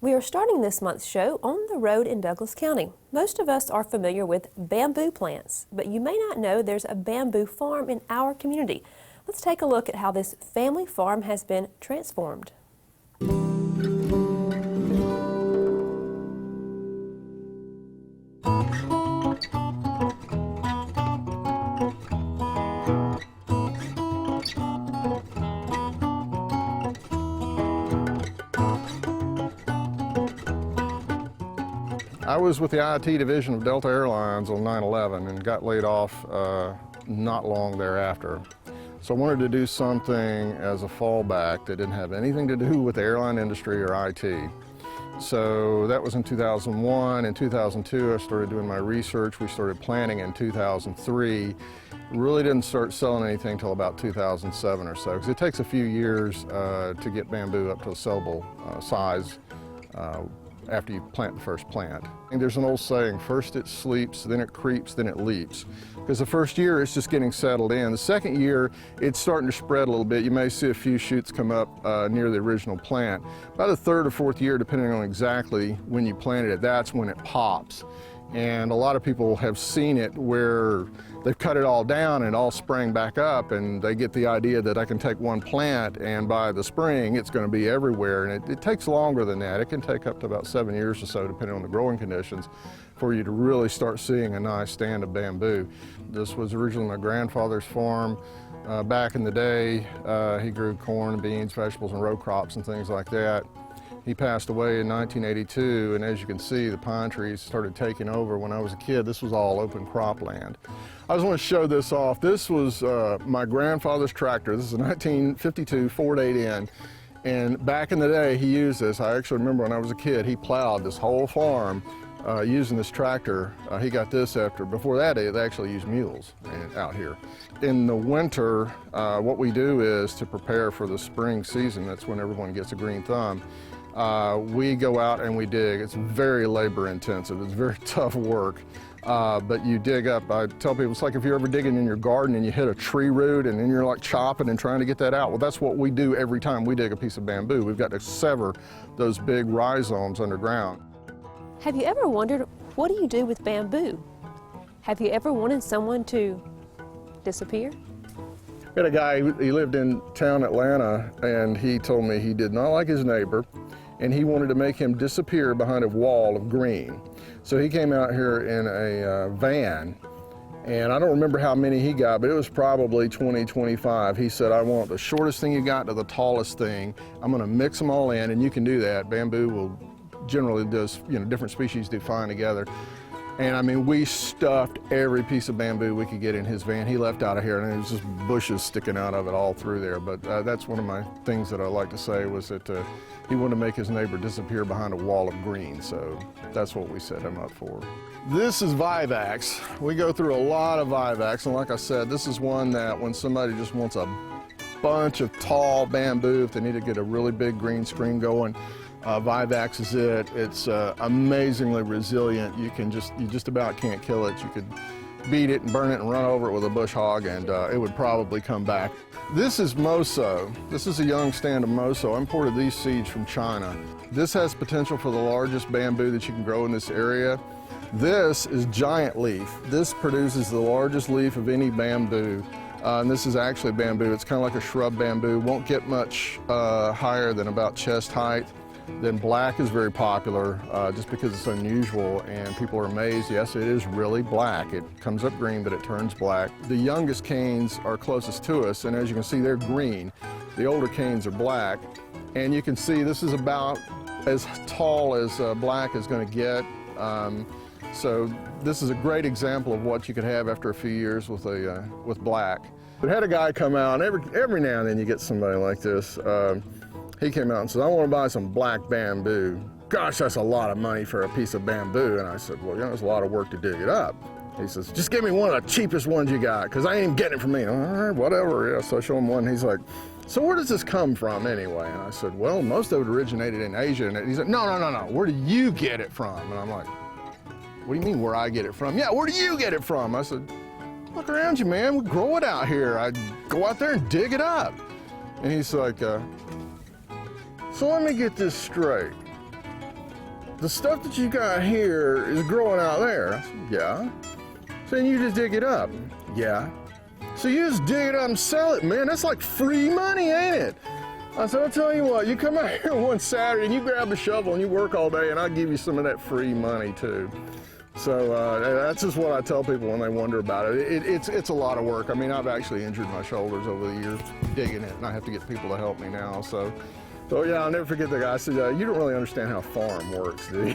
We are starting this month's show on the road in Douglas County. Most of us are familiar with bamboo plants, but you may not know there's a bamboo farm in our community. Let's take a look at how this family farm has been transformed. I was with the IT division of Delta Airlines on 9/11 and got laid off not long thereafter. So I wanted to do something as a fallback that didn't have anything to do with the airline industry or IT. So that was in 2001. In 2002, I started doing my research. We started planting in 2003. Really didn't start selling anything until about 2007 or so, because it takes a few years to get bamboo up to a sellable size after you plant the first plant. And there's an old saying, first it sleeps, then it creeps, then it leaps. Because the first year it's just getting settled in. The second year it's starting to spread a little bit. You may see a few shoots come up near the original plant. By the third or fourth year, depending on exactly when you planted it, that's when it pops. And a lot of people have seen it where they've cut it all down and it all sprang back up, and they get the idea that I can take one plant and by the spring it's going to be everywhere. And it takes longer than that. It can take up to about 7 years or so, depending on the growing conditions, for you to really start seeing a nice stand of bamboo. This was originally my grandfather's farm. Back in the day, he grew corn, beans, vegetables, and row crops and things like that. He passed away in 1982, and as you can see, the pine trees started taking over. When I was a kid, this was all open cropland. I just want to show this off. This was my grandfather's tractor. This is a 1952 Ford 8N, and back in the day, he used this. I actually remember when I was a kid, he plowed this whole farm using this tractor. He got this before that day, they actually used mules out here. In the winter, what we do is to prepare for the spring season. That's when everyone gets a green thumb. We go out and we dig. It's very labor intensive. It's very tough work. But you dig up, I tell people, it's like if you're ever digging in your garden and you hit a tree root and then you're like chopping and trying to get that out. Well, that's what we do every time we dig a piece of bamboo. We've got to sever those big rhizomes underground. Have you ever wondered, what do you do with bamboo? Have you ever wanted someone to disappear? We had a guy, he lived in town, Atlanta, and he told me he did not like his neighbor, and he wanted to make him disappear behind a wall of green. So he came out here in a van, and I don't remember how many he got, but it was probably 20, 25. He said, I want the shortest thing you got to the tallest thing. I'm gonna mix them all in, and you can do that. Bamboo will generally does, different species do fine together. And I mean, we stuffed every piece of bamboo we could get in his van. He left out of here, and it was just bushes sticking out of it all through there. But that's one of my things that I like to say, was that he wanted to make his neighbor disappear behind a wall of green. So that's what we set him up for. This is Vivax. We go through a lot of Vivax, and like I said, this is one that when somebody just wants a bunch of tall bamboo, if they need to get a really big green screen going, Vivax is it. It's amazingly resilient. You just about can't kill it. You could beat it and burn it and run over it with a bush hog, and it would probably come back. This is Moso. This is a young stand of Moso. I imported these seeds from China. This has potential for the largest bamboo that you can grow in this area. This is giant leaf. This produces the largest leaf of any bamboo. And this is actually bamboo. It's kind of like a shrub bamboo. Won't get much higher than about chest height. Then black is very popular just because it's unusual, and people are amazed. Yes, it is really black. It comes up green, but it turns black. The youngest canes are closest to us, and as you can see, they're green. The older canes are black, and you can see this is about as tall as black is going to get. So this is a great example of what you could have after a few years with black. We had a guy come out, and every now and then you get somebody like this. He came out and said, I want to buy some black bamboo. Gosh, that's a lot of money for a piece of bamboo. And I said, well, there's a lot of work to dig it up. He says, just give me one of the cheapest ones you got, because I ain't even getting it from me. All right, whatever. Yeah, so I show him one. He's like, so where does this come from anyway? And I said, well, most of it originated in Asia. And he said, no, where do you get it from? And I'm like, what do you mean where I get it from? Yeah, where do you get it from? I said, look around you, man. We grow it out here. I go out there and dig it up. And he's like, so let me get this straight. the stuff that you got here is growing out there. I said, yeah. So then you just dig it up. Yeah. So you just dig it up and sell it, man. That's like free money, ain't it? I said, I'll tell you what, you come out here one Saturday and you grab the shovel and you work all day and I'll give you some of that free money too. So that's just what I tell people when they wonder about it. It's a lot of work. I mean, I've actually injured my shoulders over the years digging it, and I have to get people to help me now. So yeah, I'll never forget the guy. I said, you don't really understand how farm works, do you?